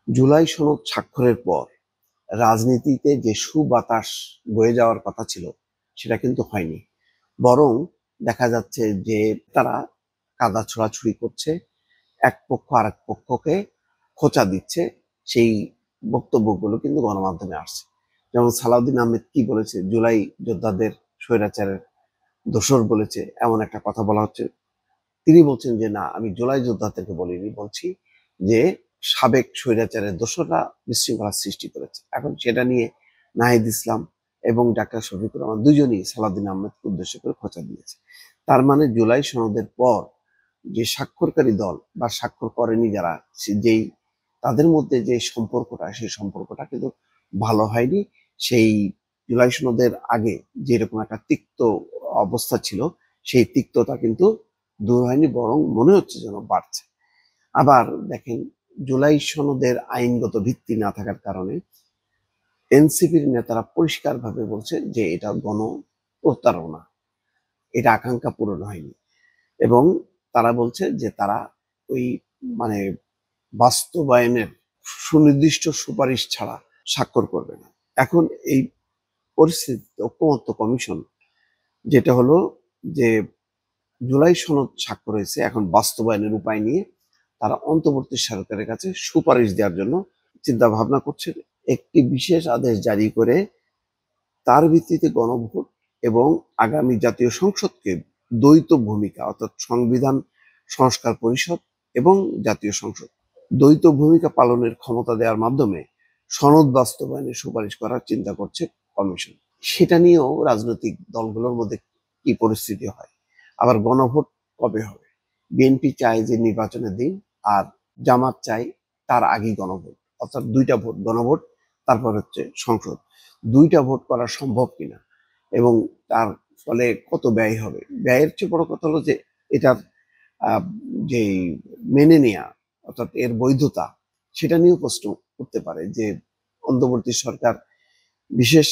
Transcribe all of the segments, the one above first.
জুলাই সনদ স্বাক্ষরের পর রাজনীতিতে যে সুবাতাস বয়ে যাওয়ার কথা ছিল সেটা কিন্তু হয়নি। বরং দেখা যাচ্ছে যে তারা কাদা ছোড়াছুড়ি করছে, এক পক্ষ আর এক পক্ষকে খোঁচা দিচ্ছে। সেই বক্তব্যগুলো কিন্তু গণমাধ্যমে আসছে। যেমন সালাউদ্দিন আহমেদ কি বলেছে, জুলাই যোদ্ধাদের স্বৈরাচারের দোসর বলেছে, এমন একটা কথা বলা হচ্ছে। তিনি বলছেন যে না, আমি জুলাই যোদ্ধাদেরকে বলিনি, বলছি যে সাবেক স্বৈরাচারের দোসররা বিশৃঙ্খলা সৃষ্টি করেছে। এখন সেটা নিয়ে নাহিদ ইসলাম এবং ডাক্তার শফিকুর রহমান দুজনই সালাউদ্দিন আহমেদকে উদ্দেশ্য করে খোঁচা দিয়েছে। তার মানে জুলাই সনদের পর যে স্বাক্ষরকারী দল বা স্বাক্ষর করেনি যারা, যেই তাদের মধ্যে যে সম্পর্কটা, সেই সম্পর্কটা কিন্তু ভালো হয়নি। সেই জুলাই সনদের আগে যেরকম একটা তিক্ত অবস্থা ছিল, সেই তিক্ততা কিন্তু দূর হয়নি, বরং মনে হচ্ছে যেন বাড়ছে। আবার দেখেন, জুলাই সনদের আইনগত ভিত্তি না থাকার কারণে এনসিপির নেতারা পরিষ্কারভাবে বলছে যে এটা গণপ্রতারণা, এটা আকাঙ্ক্ষা পূরণ হয়নি। এবং তারা বলছে যে তারা ওই মানে বাস্তবায়নের সুনির্দিষ্ট সুপারিশ ছাড়া স্বাক্ষর করবে না। এখন এই পরিস্থিতিতে ঐকমত্য কমিশন, যেটা হলো যে জুলাই সনদ স্বাক্ষর হয়েছে, এখন বাস্তবায়নের উপায় নিয়ে তারা অন্তর্বর্তী সরকারের কাছে সুপারিশ দেওয়ার জন্য চিন্তা ভাবনা করছে। একটি বিশেষ আদেশ জারি করে তার ভিত্তিতে গণভোট এবং আগামী জাতীয় সংসদকে দ্বৈত ভূমিকা, অর্থাৎ সংবিধান সংস্কার পরিষদ এবং জাতীয় সংসদ দ্বৈত ভূমিকা পালনের ক্ষমতা দেওয়ার মাধ্যমে সনদ বাস্তবায়নের সুপারিশ করার চিন্তা করছে কমিশন। সেটা নিয়েও রাজনৈতিক দলগুলোর মধ্যে কি পরিস্থিতি হয়। আবার গণভোট কবে হবে? বিএনপি চায় যে নির্বাচনের দিন, আর জামাত চায় তার আগেই গণভোট, অর্থাৎ দুইটা ভোট, গণভোট তারপর হচ্ছে সংসদ। দুইটা ভোট করা সম্ভব কিনা এবং তার ফলে কত ব্যয় হবে, ব্যয়ের চেয়ে বড় কথা হলো যে এটার যে মেনে নেয়া, অর্থাৎ এর বৈধতা, সেটা নিয়েও প্রশ্ন করতে পারে যে অন্তর্বর্তী সরকার বিশেষ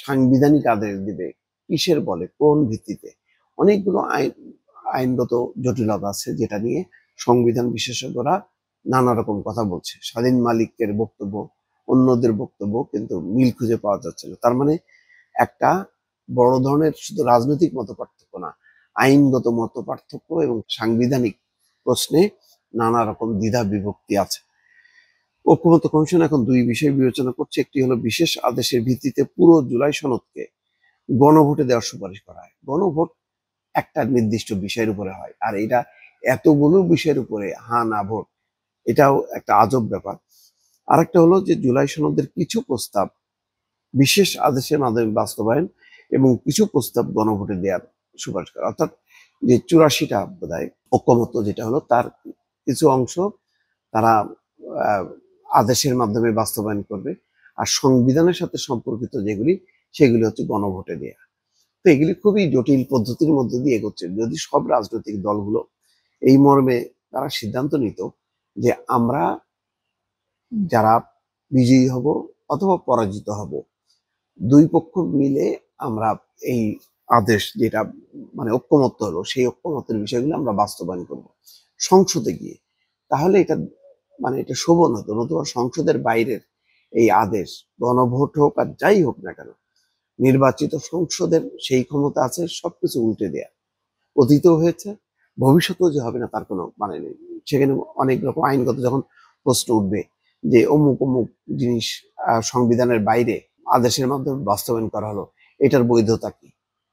সাংবিধানিক আদেশ দিবে কিসের বলে, কোন ভিত্তিতে। অনেকগুলো আইনগত জটিলতা আছে, যেটা নিয়ে সংবিধান বিশেষজ্ঞরা নানা রকম কথা বলছে। স্বাধীন মালিকের বক্তব্য, অন্যদের বক্তব্য কিন্তু মিল খুঁজে পাওয়া যাচ্ছে না। তার মানে একটা বড় ধরনের শুধু রাজনৈতিক মত পার্থক্য না, আইনগত মত পার্থক্য এবং সাংবিধানিক প্রশ্নে নানা রকম দ্বিধা বিভক্তি আছে। ঐকমত্য কমিশন এখন দুই বিষয় বিবেচনা করছে। একটি হলো বিশেষ আদেশের ভিত্তিতে পুরো জুলাই সনদকে গণভোটে দেওয়ার সুপারিশ করা হয়। গণভোট একটা নির্দিষ্ট বিষয়ের উপরে হয়, আর এটা এতগুলো বিষয়ের উপরে হা না ভোট, এটাও একটা আজব ব্যাপার। আরেকটা হলো যে জুলাই সনদের কিছু প্রস্তাব বিশেষ আদেশের মাধ্যমে বাস্তবায়ন এবং কিছু প্রস্তাব গণভোটে দেওয়ার সুপারিশ করা। অর্থাৎ যে 84টা বোধহয় ঐকমত্য যেটা হলো, তার কিছু অংশ তারা আদেশের মাধ্যমে বাস্তবায়ন করবে, আর সংবিধানের সাথে সম্পর্কিত যেগুলি, সেগুলি হচ্ছে গণভোটে দেয়া। তো এগুলি খুবই জটিল পদ্ধতির মধ্যে দিয়ে এগোচ্ছে। যদি সব রাজনৈতিক দলগুলো এই মর্মে তারা সিদ্ধান্ত নিত যে আমরা যারা বিজয়ী হব অথবা পরাজিত হব, দুই পক্ষ মিলে আমরা এই আদেশ যেটা মানে ঐকমত্য হলো, সেই ঐকমত্যের বিষয়গুলো আমরা বাস্তবায়ন করব সংসদে গিয়ে, তাহলে এটা এটা শোভন হতো। নতুবা সংসদের বাইরের এই আদেশ, গণভোট হোক আর যাই হোক না কেন, নির্বাচিত সংসদের সেই ক্ষমতা আছে সবকিছু উল্টে দেয়া। অতীতেও হয়েছে, ভবিষ্যতেও যে হবে না তার কোনো মানে নেই। সেখানে অনেক রকম আইনগত যখন প্রশ্ন উঠবে যে অমুক অমুক জিনিস সংবিধানের বাইরে আদেশের মাধ্যমে বাস্তবায়ন করা হলো, এটার বৈধতা কি,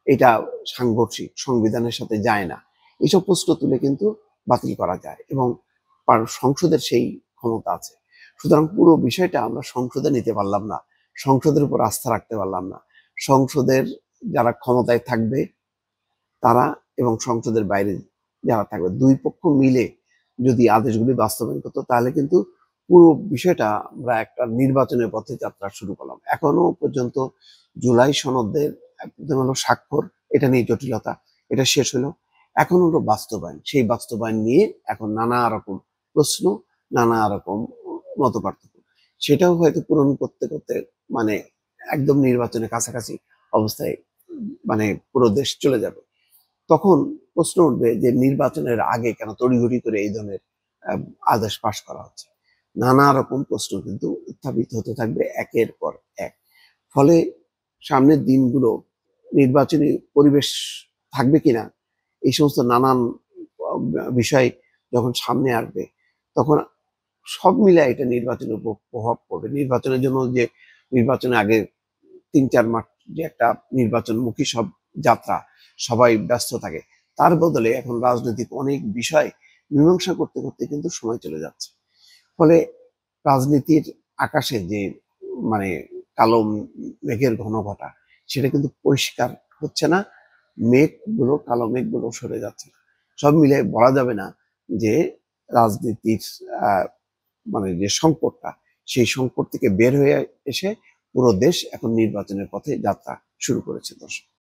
এটা সাংঘর্ষিক, সংবিধানের সাথে যায় না, এইসব প্রশ্ন তুলে কিন্তু বাতিল করা যায় এবং সংসদের সেই ক্ষমতা আছে। সুতরাং পুরো বিষয়টা আমরা সংসদে নিতে পারলাম না, সংসদের উপর আস্থা রাখতে পারলাম না। সংসদের যারা ক্ষমতায় থাকবে তারা এবং সংসদের বাইরে যারা থাকবে, দুই পক্ষ মিলে যদি আদেশগুলি বাস্তবায়ন করতো, তাহলে কিন্তু পুরো বিষয়টা আমরা একটা নির্বাচনের পথে যাত্রা শুরু করলাম। এখনো পর্যন্ত জুলাই সনদের একদম হলো স্বাক্ষর, এটা নিয়ে জটিলতা, এটা শেষ হলো। এখন হলো বাস্তবায়ন, সেই বাস্তবায়ন নিয়ে এখন নানা রকম প্রশ্ন, নানা রকম মত পার্থক্য। সেটাও হয়তো পূরণ করতে করতে মানে একদম নির্বাচনের কাছাকাছি অবস্থায় পুরো দেশ চলে যাবে। তখন প্রশ্ন উঠবে যে নির্বাচনের আগে কেন তড়িঘড়ি করে এই ধরনের আদেশ পাশ করা হচ্ছে। নানা রকম প্রশ্ন কিন্তু উত্থাপিত হতে থাকবে একের পর এক। ফলে সামনের দিনগুলো নির্বাচনী পরিবেশ থাকবে কিনা, এই সমস্ত নানান বিষয় যখন সামনে আসবে, তখন সব মিলে এটা নির্বাচনের উপর প্রভাব পড়বে। নির্বাচনের জন্য যে নির্বাচনের আগে ৩-৪ মাস যে একটা নির্বাচনমুখী সব যাত্রা, সবাই ব্যস্ত থাকে, তার বদলে এখন রাজনৈতিক অনেক বিষয় মীমাংসা করতে করতে কিন্তু সময় চলে যাচ্ছে। ফলে রাজনীতির আকাশে যে মানে কালো মেঘের ঘনঘটা, সেটা কিন্তু পরিষ্কার হচ্ছে না। কালো মেঘগুলো সরে যাচ্ছে না। সব মিলে বলা যাবে না যে রাজনীতির আহ মানে যে সংকটটা, সেই সংকট থেকে বের হয়ে এসে পুরো দেশ এখন নির্বাচনের পথে যাত্রা শুরু করেছে। দর্শক।